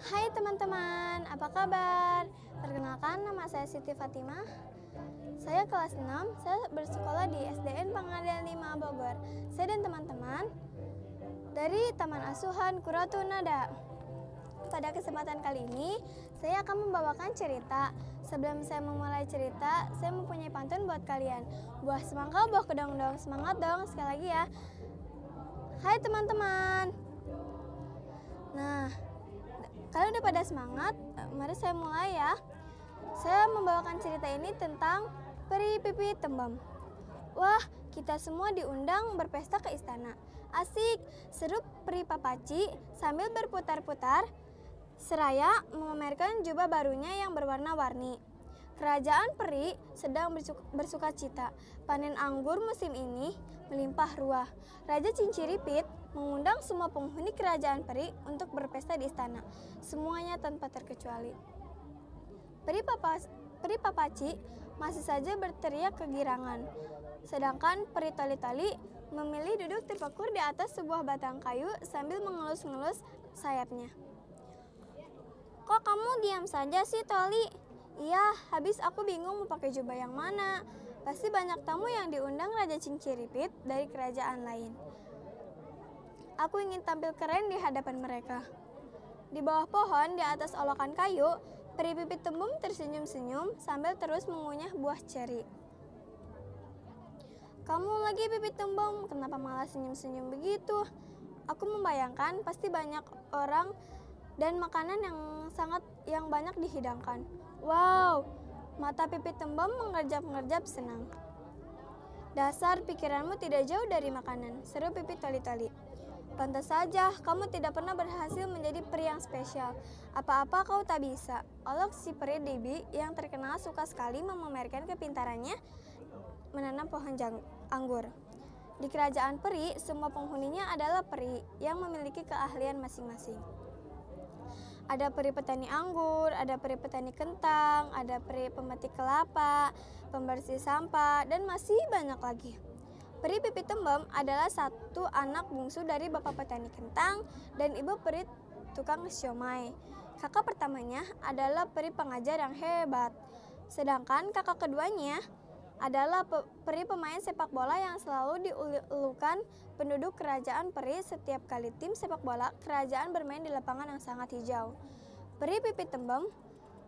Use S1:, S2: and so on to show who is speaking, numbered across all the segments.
S1: Hai teman-teman, apa kabar? Perkenalkan, nama saya Siti Fatimah. Saya kelas 6, saya bersekolah di SDN Pangadilan 5 Bogor. Saya dan teman-teman dari Taman Asuhan Qurratun Nada. Pada kesempatan kali ini, saya akan membawakan cerita. Sebelum saya memulai cerita, saya mempunyai pantun buat kalian. Buah semangka, buah kedong-dong, semangat dong, sekali lagi ya. Hai teman-teman. Nah, kalian udah pada semangat? Mari saya mulai ya. Saya membawakan cerita ini tentang Peri Pipit Tembem. Wah, kita semua diundang berpesta ke istana. Asik, seru Peri Papaci sambil berputar-putar seraya memamerkan jubah barunya yang berwarna-warni. Kerajaan peri sedang bersuka cita. Panen anggur musim ini melimpah ruah. Raja Cinciripit mengundang semua penghuni kerajaan peri untuk berpesta di istana. Semuanya tanpa terkecuali. Peri Papaci masih saja berteriak kegirangan. Sedangkan Peri Toli-Toli memilih duduk terpekur di atas sebuah batang kayu sambil mengelus-ngelus sayapnya. Kok kamu diam saja sih, Toli? Iya, habis aku bingung mau pakai jubah yang mana. Pasti banyak tamu yang diundang Raja Cinciripit dari kerajaan lain. Aku ingin tampil keren di hadapan mereka. Di bawah pohon, di atas olokan kayu, Peri Pipit Tembem tersenyum-senyum sambil terus mengunyah buah ceri. Kamu lagi, Pipit Tembem, kenapa malah senyum-senyum begitu? Aku membayangkan pasti banyak orang dan makanan yang banyak dihidangkan. Wow, mata Pipit Tembem mengerjap-ngerjap senang. Dasar pikiranmu tidak jauh dari makanan, seru Pipit Toli-Toli. Pantas saja, kamu tidak pernah berhasil menjadi peri yang spesial. Apa-apa kau tak bisa. Olok si peri Debbie yang terkenal suka sekali memamerkan kepintarannya menanam pohon anggur. Di kerajaan peri, semua penghuninya adalah peri yang memiliki keahlian masing-masing. Ada peri petani anggur, ada peri petani kentang, ada peri pemetik kelapa, pembersih sampah, dan masih banyak lagi. Peri Pipit Tembem adalah satu anak bungsu dari bapak petani kentang dan ibu peri tukang siomay. Kakak pertamanya adalah peri pengajar yang hebat. Sedangkan kakak keduanya adalah peri pemain sepak bola yang selalu diulukan penduduk kerajaan peri setiap kali tim sepak bola kerajaan bermain di lapangan yang sangat hijau. Peri Pipit Tembem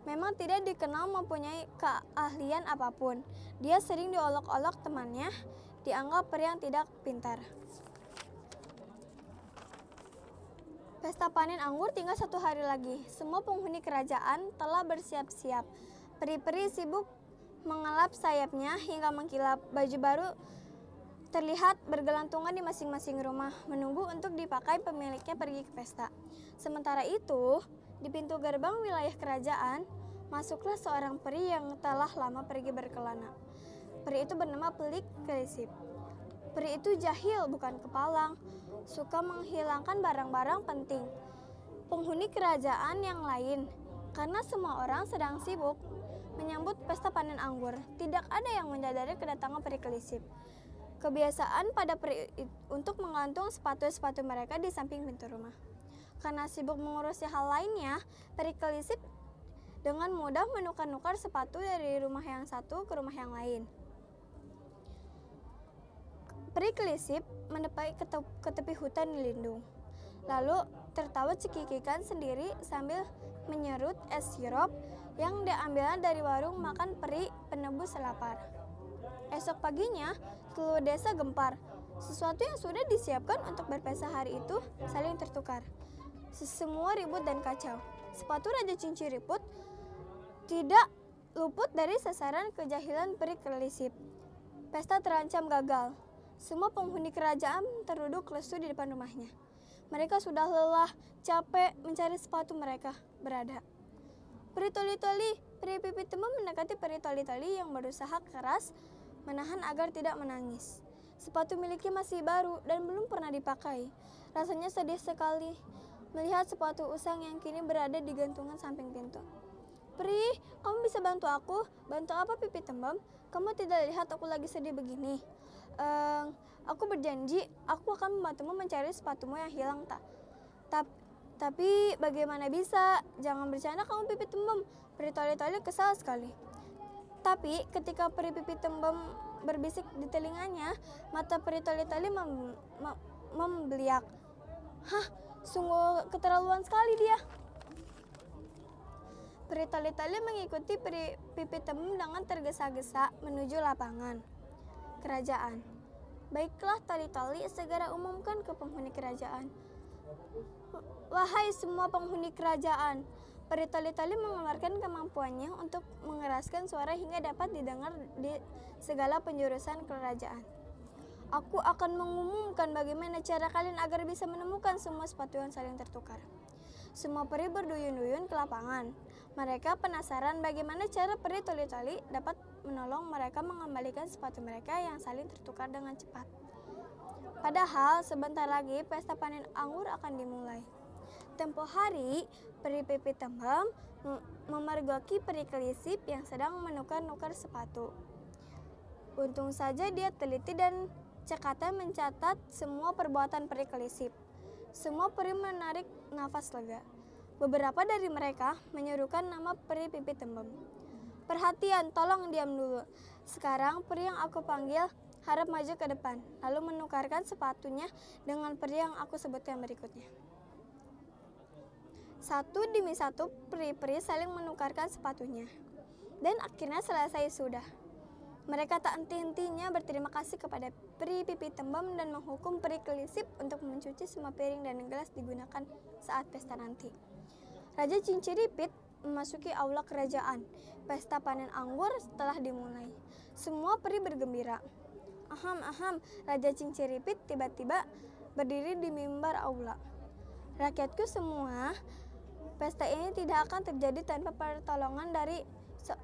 S1: memang tidak dikenal mempunyai keahlian apapun. Dia sering diolok-olok temannya, dianggap peri yang tidak pintar. Pesta panen anggur tinggal 1 hari lagi. Semua penghuni kerajaan telah bersiap-siap. Peri-peri sibuk mengelap sayapnya hingga mengkilap. Baju baru terlihat bergelantungan di masing-masing rumah, menunggu untuk dipakai pemiliknya pergi ke pesta. Sementara itu, di pintu gerbang wilayah kerajaan, masuklah seorang peri yang telah lama pergi berkelana. Peri itu bernama Pelik Kelisip. Peri itu jahil, bukan kepalang, suka menghilangkan barang-barang penting penghuni kerajaan yang lain. Karena semua orang sedang sibuk menyambut pesta panen anggur, tidak ada yang menyadari kedatangan Peri Kelisip. Kebiasaan pada peri untuk menggantung sepatu-sepatu mereka di samping pintu rumah. Karena sibuk mengurusi hal lainnya, Peri Kelisip dengan mudah menukar-nukar sepatu dari rumah yang satu ke rumah yang lain. Peri Kelisip mendepai ke tepi hutan lindung, lalu tertawa cekikikan sendiri sambil menyerut es sirup yang diambilnya dari warung makan peri penebus lapar. Esok paginya, seluruh desa gempar. Sesuatu yang sudah disiapkan untuk berpesta hari itu saling tertukar. Semua ribut dan kacau. Sepatu Raja Cinciriput tidak luput dari sasaran kejahilan Peri Kelisip. Pesta terancam gagal. Semua penghuni kerajaan terduduk lesu di depan rumahnya. Mereka sudah lelah, capek mencari sepatu mereka berada. Peri Toli-Toli, Peri Pipit Tembem mendekati Peri Toli-Toli yang berusaha keras menahan agar tidak menangis. Sepatu miliknya masih baru dan belum pernah dipakai. Rasanya sedih sekali melihat sepatu usang yang kini berada di gantungan samping pintu. Peri, kamu bisa bantu aku? Bantu apa, Pipit Tembem? Kamu tidak lihat aku lagi sedih begini? Aku berjanji aku akan membantumu mencari sepatumu yang hilang. Tapi bagaimana bisa? Jangan bercanda kamu Pipi Tembem. Peri Toli-Toli kesal sekali. Tapi ketika Peri Pipi Tembem berbisik di telinganya, mata Peri Toli-Toli membeliak. Hah, sungguh keterlaluan sekali dia. Peri Toli-Toli mengikuti Peri Pipi Tembem dengan tergesa-gesa menuju lapangan kerajaan. Baiklah Toli-Toli, segera umumkan ke penghuni kerajaan. Wahai semua penghuni kerajaan, Peri Toli-Toli mengeluarkan kemampuannya untuk mengeraskan suara hingga dapat didengar di segala penjurusan kerajaan. Aku akan mengumumkan bagaimana cara kalian agar bisa menemukan semua sepatu yang saling tertukar. Semua peri berduyun-duyun ke lapangan. Mereka penasaran bagaimana cara Peri Toli-Toli dapat menolong mereka mengembalikan sepatu mereka yang saling tertukar dengan cepat. Padahal sebentar lagi pesta panen anggur akan dimulai. Tempo hari, Peri Pipi Tembem memergoki Peri Kelisip yang sedang menukar-nukar sepatu. Untung saja dia teliti dan cekatan mencatat semua perbuatan Peri Kelisip. Semua peri menarik nafas lega. Beberapa dari mereka menyerukan nama Peri Pipi Tembem. Perhatian, tolong diam dulu. Sekarang peri yang aku panggil harap maju ke depan, lalu menukarkan sepatunya dengan peri yang aku sebutkan berikutnya. Satu demi satu peri-peri saling menukarkan sepatunya. Dan akhirnya selesai sudah. Mereka tak henti-hentinya berterima kasih kepada Peri Pipi Tembem dan menghukum Peri Kelisip untuk mencuci semua piring dan gelas digunakan saat pesta nanti. Raja Cinciripit memasuki aula kerajaan. Pesta panen anggur telah dimulai. Semua peri bergembira. Aham, Raja Cinciripit tiba-tiba berdiri di mimbar aula. Rakyatku semua, pesta ini tidak akan terjadi tanpa pertolongan dari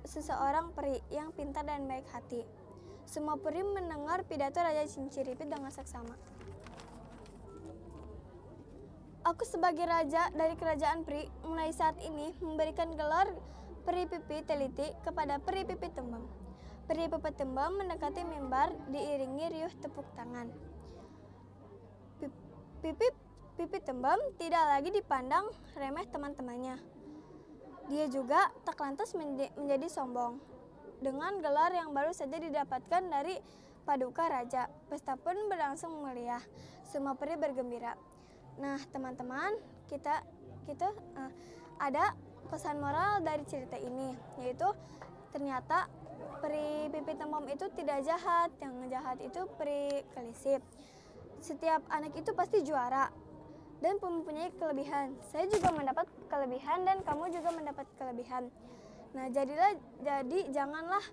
S1: seseorang peri yang pintar dan baik hati. Semua peri mendengar pidato Raja Cinciripit dengan seksama. Aku sebagai raja dari kerajaan peri mulai saat ini memberikan gelar Peri Pipi Teliti kepada Peri Pipi Tembem. Peri Pipi Tembem mendekati mimbar diiringi riuh tepuk tangan. Pipi Tembem tidak lagi dipandang remeh teman-temannya. Dia juga tak lantas menjadi sombong. Dengan gelar yang baru saja didapatkan dari Paduka Raja, pesta pun berlangsung meriah. Semua peri bergembira. Nah, teman-teman, kita ada pesan moral dari cerita ini, yaitu ternyata Peri Pipi Tembem itu tidak jahat, yang jahat itu Peri Kelisip. Setiap anak itu pasti juara dan mempunyai kelebihan. Saya juga mendapat kelebihan dan kamu juga mendapat kelebihan. Nah, jadi janganlah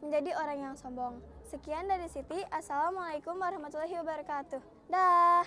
S1: menjadi orang yang sombong. Sekian dari Siti. Assalamualaikum warahmatullahi wabarakatuh. Dah.